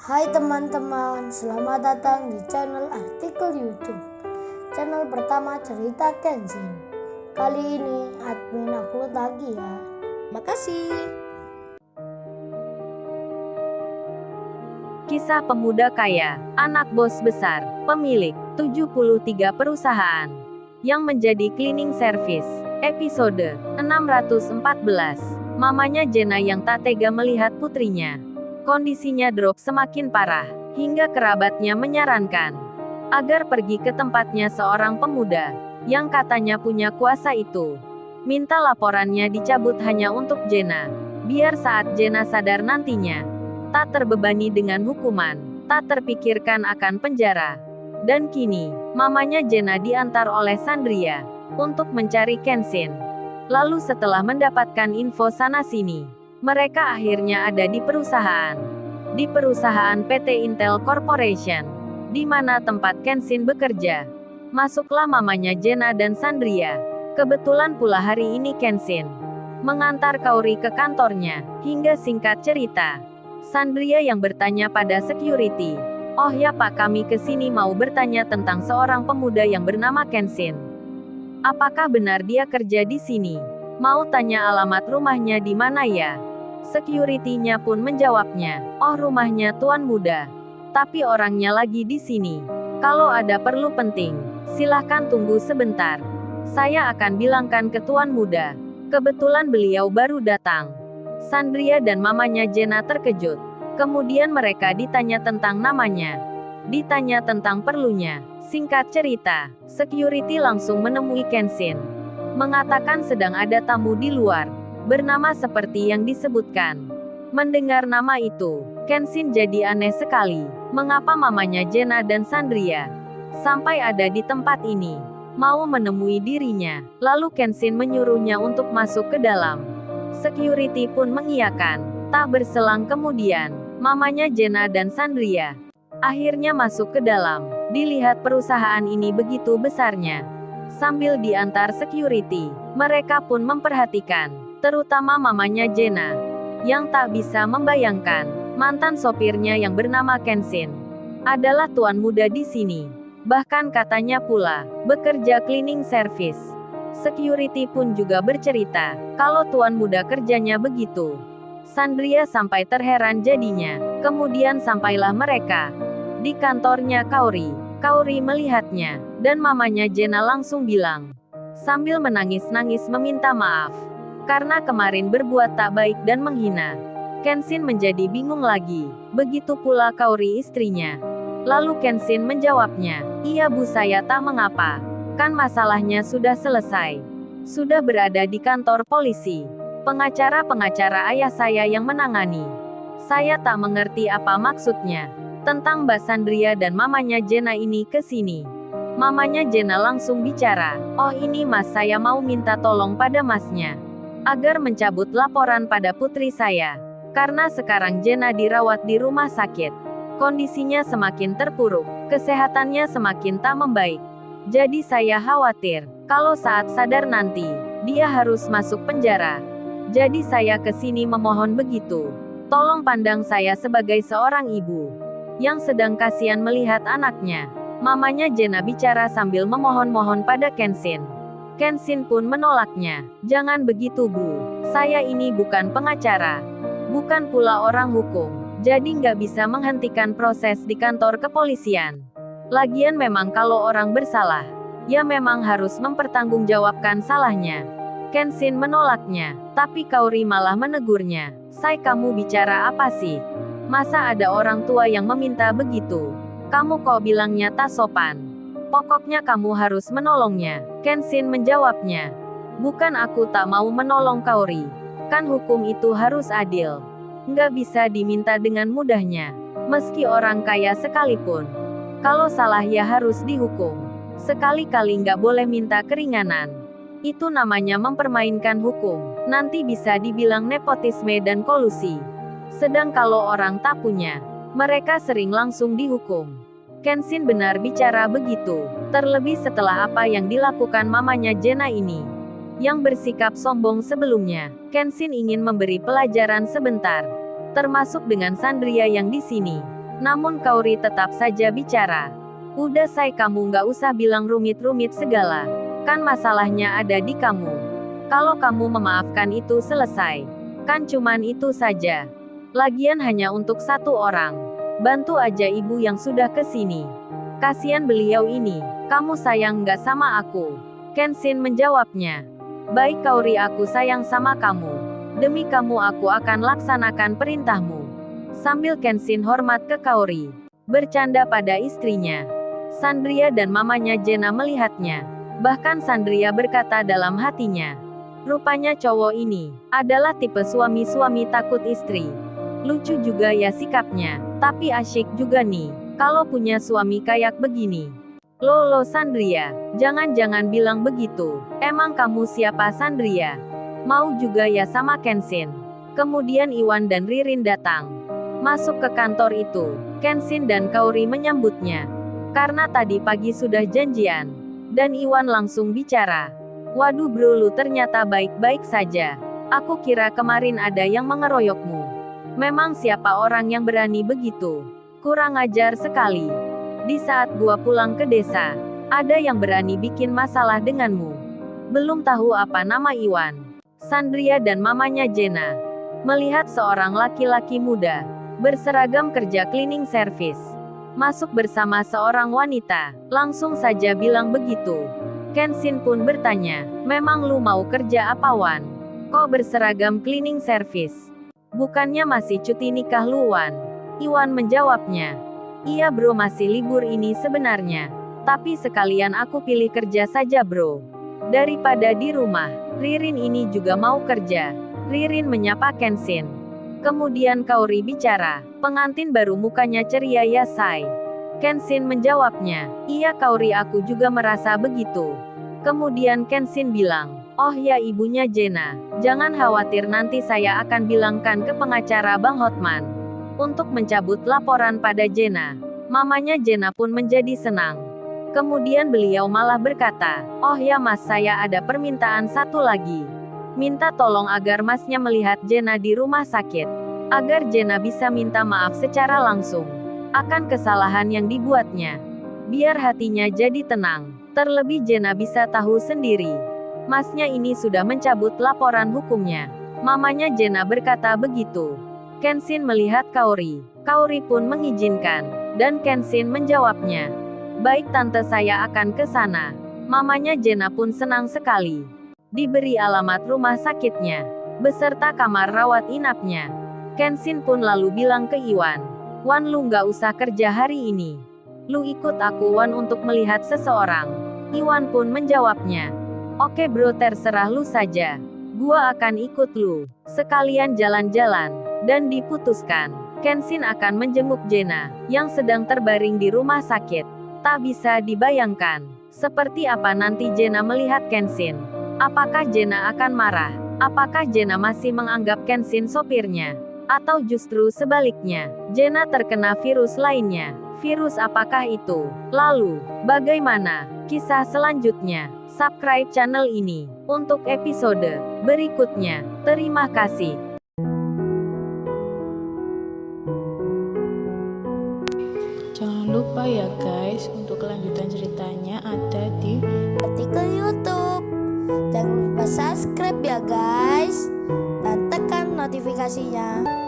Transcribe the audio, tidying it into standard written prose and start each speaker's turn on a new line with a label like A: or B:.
A: Hai teman-teman, selamat datang di channel artikel YouTube. Channel pertama cerita Kenshin. Kali ini admin upload lagi ya.
B: Makasih. Kisah pemuda kaya, anak bos besar, pemilik 73 perusahaan, yang menjadi cleaning service. Episode 614. Mamanya Jenna yang tak tega melihat putrinya. Kondisinya drop semakin parah, hingga kerabatnya menyarankan agar pergi ke tempatnya seorang pemuda, yang katanya punya kuasa itu. Minta laporannya dicabut hanya untuk Jenna, biar saat Jenna sadar nantinya, tak terbebani dengan hukuman, tak terpikirkan akan penjara. Dan kini, mamanya Jenna diantar oleh Sandria, untuk mencari Kenshin. Lalu setelah mendapatkan info sana-sini, mereka akhirnya ada di perusahaan. Di perusahaan PT Intel Corporation, di mana tempat Kenshin bekerja. Masuklah mamanya Jenna dan Sandria. Kebetulan pula hari ini Kenshin mengantar Kaori ke kantornya. Hingga singkat cerita, Sandria yang bertanya pada security, "Oh ya Pak, kami kesini mau bertanya tentang seorang pemuda yang bernama Kenshin. Apakah benar dia kerja di sini? Mau tanya alamat rumahnya di mana ya?" Security-nya pun menjawabnya, "Oh, rumahnya Tuan Muda. Tapi orangnya lagi di sini. Kalau ada perlu penting, silahkan tunggu sebentar. Saya akan bilangkan ke Tuan Muda. Kebetulan beliau baru datang." Sandria dan mamanya Jenna terkejut. Kemudian mereka ditanya tentang namanya. Ditanya tentang perlunya. Singkat cerita, security langsung menemui Kenshin. Mengatakan sedang ada tamu di luar, bernama seperti yang disebutkan. Mendengar nama itu, Kenshin jadi aneh sekali. Mengapa mamanya Jenna dan Sandria sampai ada di tempat ini? Mau menemui dirinya. Lalu Kenshin menyuruhnya untuk masuk ke dalam. Security pun mengiyakan. Tak berselang kemudian, mamanya Jenna dan Sandria akhirnya masuk ke dalam. Dilihat perusahaan ini begitu besarnya. Sambil diantar security, mereka pun memperhatikan, terutama mamanya Jenna, yang tak bisa membayangkan, mantan sopirnya yang bernama Kenshin adalah tuan muda di sini. Bahkan katanya pula, bekerja cleaning service. Security pun juga bercerita, kalau tuan muda kerjanya begitu. Sandria sampai terheran jadinya. Kemudian sampailah mereka di kantornya Kaori. Kaori melihatnya, dan mamanya Jenna langsung bilang, sambil menangis-nangis meminta maaf, karena kemarin berbuat tak baik dan menghina. Kenshin menjadi bingung lagi, begitu pula Kaori istrinya. Lalu Kenshin menjawabnya, "Iya Bu, saya tak mengapa. Kan masalahnya sudah selesai. Sudah berada di kantor polisi. Pengacara-pengacara ayah saya yang menangani. Saya tak mengerti apa maksudnya tentang Mbak Sandria dan mamanya Jenna ini ke sini." Mamanya Jenna langsung bicara, "Oh ini Mas, saya mau minta tolong pada Masnya agar mencabut laporan pada putri saya. Karena sekarang Jenna dirawat di rumah sakit. Kondisinya semakin terpuruk, kesehatannya semakin tak membaik. Jadi saya khawatir, kalau saat sadar nanti, dia harus masuk penjara. Jadi saya ke sini memohon begitu. Tolong pandang saya sebagai seorang ibu yang sedang kasihan melihat anaknya." Mamanya Jenna bicara sambil memohon-mohon pada Kenshin. Kenshin pun menolaknya. "Jangan begitu Bu, saya ini bukan pengacara, bukan pula orang hukum, jadi nggak bisa menghentikan proses di kantor kepolisian. Lagian memang kalau orang bersalah, ya memang harus mempertanggungjawabkan salahnya." Kenshin menolaknya, tapi Kaori malah menegurnya, "Say, kamu bicara apa sih? Masa ada orang tua yang meminta begitu? Kamu kok bilangnya tak sopan? Pokoknya kamu harus menolongnya." Kenshin menjawabnya, "Bukan aku tak mau menolong Kaori. Kan hukum itu harus adil. Nggak bisa diminta dengan mudahnya. Meski orang kaya sekalipun. Kalau salah ya harus dihukum. Sekali-kali nggak boleh minta keringanan. Itu namanya mempermainkan hukum. Nanti bisa dibilang nepotisme dan kolusi. Sedang kalau orang tak punya, mereka sering langsung dihukum." Kenshin benar bicara begitu, terlebih setelah apa yang dilakukan mamanya Jenna ini, yang bersikap sombong sebelumnya. Kenshin ingin memberi pelajaran sebentar, termasuk dengan Sandria yang di sini. Namun Kaori tetap saja bicara. Udah say, kamu nggak usah bilang rumit-rumit segala. Kan masalahnya ada di kamu. Kalau kamu memaafkan itu selesai. Kan cuman itu saja. Lagian hanya untuk satu orang. Bantu aja ibu yang sudah kesini. Kasihan beliau ini. Kamu sayang nggak sama aku? Kenshin menjawabnya. Baik Kaori, aku sayang sama kamu. Demi kamu aku akan laksanakan perintahmu. Sambil Kenshin hormat ke Kaori. Bercanda pada istrinya. Sandria dan mamanya Jenna melihatnya. Bahkan Sandria berkata dalam hatinya. Rupanya cowok ini adalah tipe suami-suami takut istri. Lucu juga ya sikapnya. Tapi asyik juga nih. Kalau punya suami kayak begini. Loh Sandria, jangan-jangan bilang begitu. Emang kamu siapa Sandria? Mau juga ya sama Kenshin? Kemudian Iwan dan Ririn datang. Masuk ke kantor itu, Kenshin dan Kaori menyambutnya. Karena tadi pagi sudah janjian. Dan Iwan langsung bicara. Waduh bro, lu ternyata baik-baik saja. Aku kira kemarin ada yang mengeroyokmu. Memang siapa orang yang berani begitu? Kurang ajar sekali. Di saat gua pulang ke desa, ada yang berani bikin masalah denganmu. Belum tahu apa nama Iwan. Sandria dan mamanya Jenna melihat seorang laki-laki muda berseragam kerja cleaning service masuk bersama seorang wanita, langsung saja bilang begitu. Kenshin pun bertanya, memang lu mau kerja apa Wan? Kok berseragam cleaning service? Bukannya masih cuti nikah lu Wan? Iwan menjawabnya. Iya bro, masih libur ini sebenarnya. Tapi sekalian aku pilih kerja saja bro. Daripada di rumah. Ririn ini juga mau kerja. Ririn menyapa Kenshin. Kemudian Kaori bicara. Pengantin baru mukanya ceria ya say? Kenshin menjawabnya. Iya Kaori, aku juga merasa begitu. Kemudian Kenshin bilang. Oh ya ibunya Jenna. Jangan khawatir, nanti saya akan bilangkan ke pengacara Bang Hotman untuk mencabut laporan pada Jenna. Mamanya Jenna pun menjadi senang. Kemudian beliau malah berkata, oh ya mas, saya ada permintaan satu lagi. Minta tolong agar masnya melihat Jenna di rumah sakit. Agar Jenna bisa minta maaf secara langsung akan kesalahan yang dibuatnya. Biar hatinya jadi tenang. Terlebih Jenna bisa tahu sendiri. Masnya ini sudah mencabut laporan hukumnya. Mamanya Jenna berkata begitu. Kenshin melihat Kaori. Kaori pun mengizinkan. Dan Kenshin menjawabnya. Baik tante, saya akan ke sana. Mamanya Jenna pun senang sekali. Diberi alamat rumah sakitnya. Beserta kamar rawat inapnya. Kenshin pun lalu bilang ke Iwan. Wan, lu nggak usah kerja hari ini. Lu ikut aku Wan untuk melihat seseorang. Iwan pun menjawabnya. Oke bro, terserah lu saja. Gua akan ikut lu. Sekalian jalan-jalan. Dan diputuskan, Kenshin akan menjenguk Jenna, yang sedang terbaring di rumah sakit. Tak bisa dibayangkan, seperti apa nanti Jenna melihat Kenshin. Apakah Jenna akan marah? Apakah Jenna masih menganggap Kenshin sopirnya? Atau justru sebaliknya, Jenna terkena virus lainnya? Virus apakah itu? Lalu, bagaimana kisah selanjutnya? Subscribe channel ini untuk episode berikutnya. Terima kasih.
C: Jangan lupa ya guys, untuk kelanjutan ceritanya ada di
A: Artikel YouTube. Jangan lupa subscribe ya guys. Dan tekan notifikasinya.